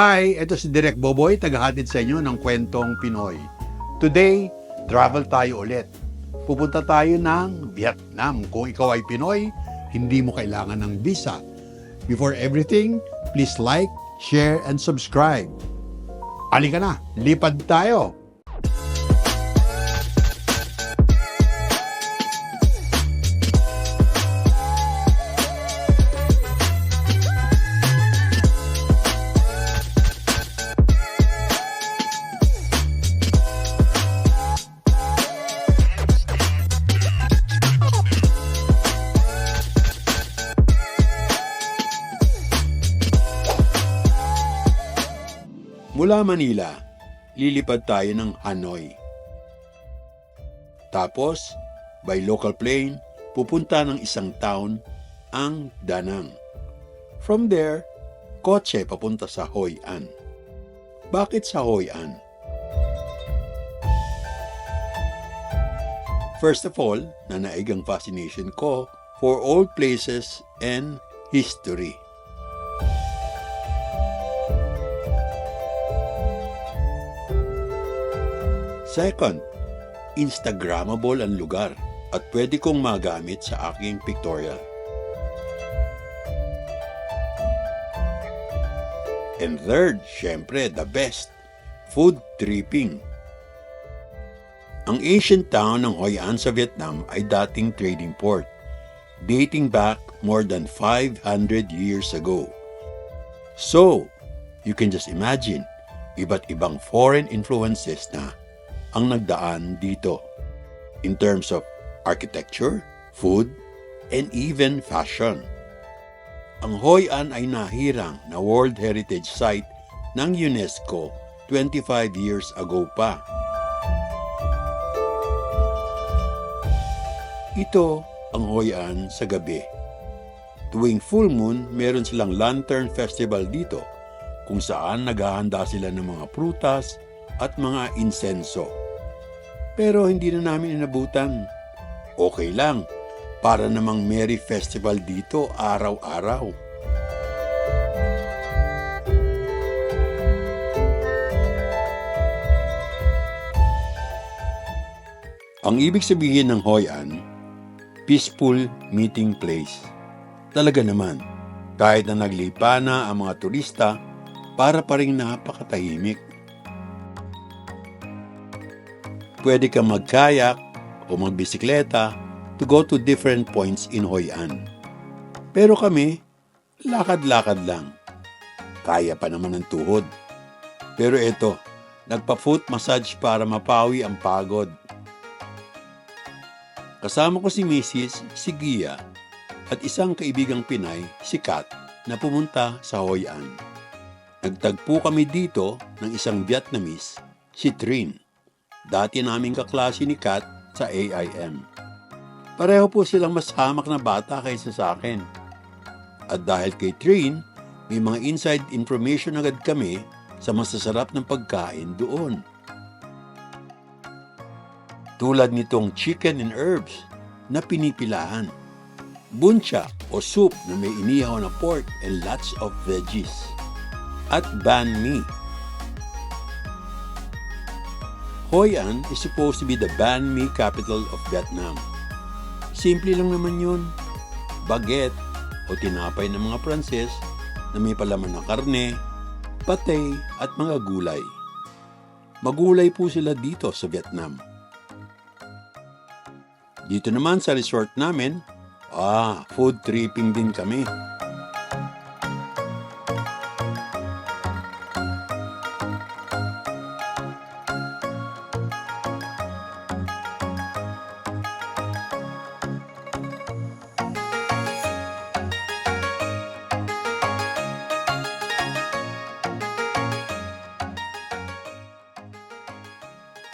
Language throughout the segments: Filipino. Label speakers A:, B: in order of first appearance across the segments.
A: Hi, ito si Direk Boboy, tagahatid sa inyo ng kwentong Pinoy. Today, travel tayo ulit. Pupunta tayo ng Vietnam. Kung ikaw ay Pinoy, hindi mo kailangan ng visa. Before everything, please like, share, and subscribe. Halika na, lipad tayo! Mula Manila, lilipad tayo ng Hanoi. Tapos, by local plane, pupunta ng isang town, ang Da Nang. From there, kotse papunta sa Hoi An. Bakit sa Hoi An? First of all, nanaig ang fascination ko for old places and history. Second, Instagrammable ang lugar at pwede kong magamit sa aking pictorial. And third, syempre, the best, food tripping. Ang ancient town ng Hoi An sa Vietnam ay dating trading port, dating back more than 500 years ago. So, you can just imagine, iba't ibang foreign influences na ang nagdaan dito in terms of architecture, food, and even fashion. Ang Hoi An ay nahirang na World Heritage Site ng UNESCO 25 years ago pa. Ito ang Hoi An sa gabi. Tuwing full moon, meron silang lantern festival dito kung saan naghahanda sila ng mga prutas at mga insenso. Pero hindi na namin inabutan. Okay lang, para namang merry festival dito araw-araw. Ang ibig sabihin ng Hoi An, peaceful meeting place. Talaga naman, kahit na naglipa na ang mga turista, para pa rin napakatahimik. Pwede kang mag-kayak o magbisikleta to go to different points in Hoi An. Pero kami, lakad-lakad lang. Kaya pa naman ng tuhod. Pero ito, nagpa-foot massage para mapawi ang pagod. Kasama ko si Mrs. si Gia at isang kaibigang Pinay, si Kat, na pumunta sa Hoi An. Nagtagpo kami dito ng isang Vietnamese, si Trin. Dati naming kaklase ni Kat sa AIM. Pareho po silang mas hamak na bata kaysa sa akin. At dahil kay Trin, may mga inside information agad kami sa masasarap ng pagkain doon. Tulad nitong chicken and herbs na pinipilahan, buncha o soup na may inihaw na pork and lots of veggies, at banh mi. Hoi An is supposed to be the banh mi capital of Vietnam. Simple lang naman yun. Baguette o tinapay ng mga Pranses na may palaman na karne, patay at mga gulay. Magulay po sila dito sa Vietnam. Dito naman sa resort namin, food tripping din kami.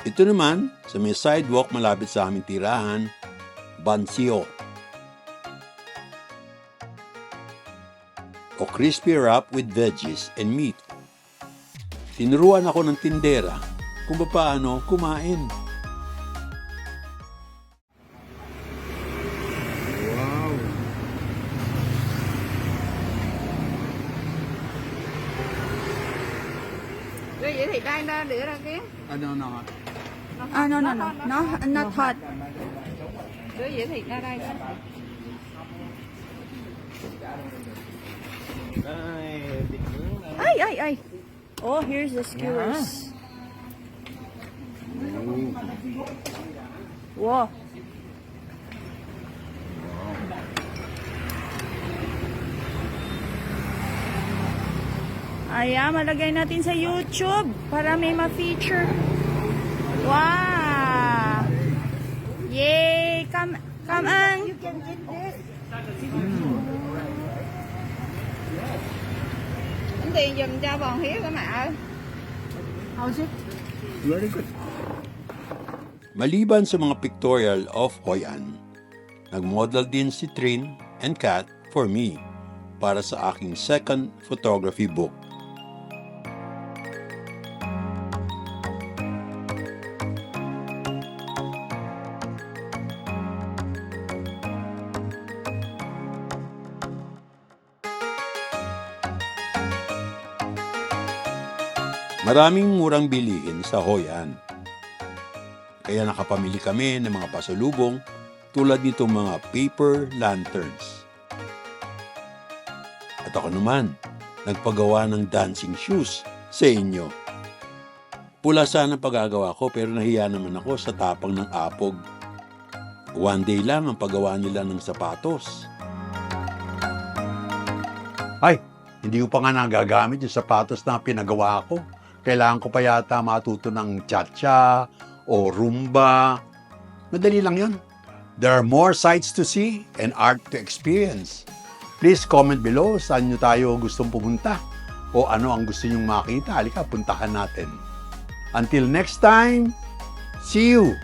A: Ito naman, sa may sidewalk malapit sa aming tirahan, Ban Sio o crispy wrap with veggies and meat. Tinuruan ako ng tindera kung paano kumain.
B: Wow! Rồi vậy thì đây nó đưa ra kia.
C: No, no.
D: No, not hot.
B: Rồi vậy thì ra đây đó.
D: Ay. Oh, here's the skewers. Wow. Ayan, malagay natin sa YouTube para may ma-feature. Wow! Yay! Come on!
B: You can eat this. Tính tiền giùm cho bọn Hiếu các mẹ ơi.
C: How's it? Very good.
A: Maliban sa mga pictorial of Hoi An, nag-model din si Trin and Kat for me para sa aking second photography book. Maraming murang bilihin sa Hoi An. Kaya nakapamili kami ng mga pasalubong tulad nitong mga paper lanterns. At ako naman, nagpagawa ng dancing shoes sa inyo. Pula sana pagagawa ko pero nahiya naman ako sa tapang ng apog. One day lang ang paggawa nila ng sapatos. Ay, hindi ko pa nga nagagamit yung sapatos na pinagawa ko. Kailangan ko pa yata matuto ng cha-cha o rumba. Madali lang yun. There are more sights to see and art to experience. Please comment below saan nyo tayo gustong pumunta o ano ang gusto nyong makita. Halika, puntahan natin. Until next time, see you!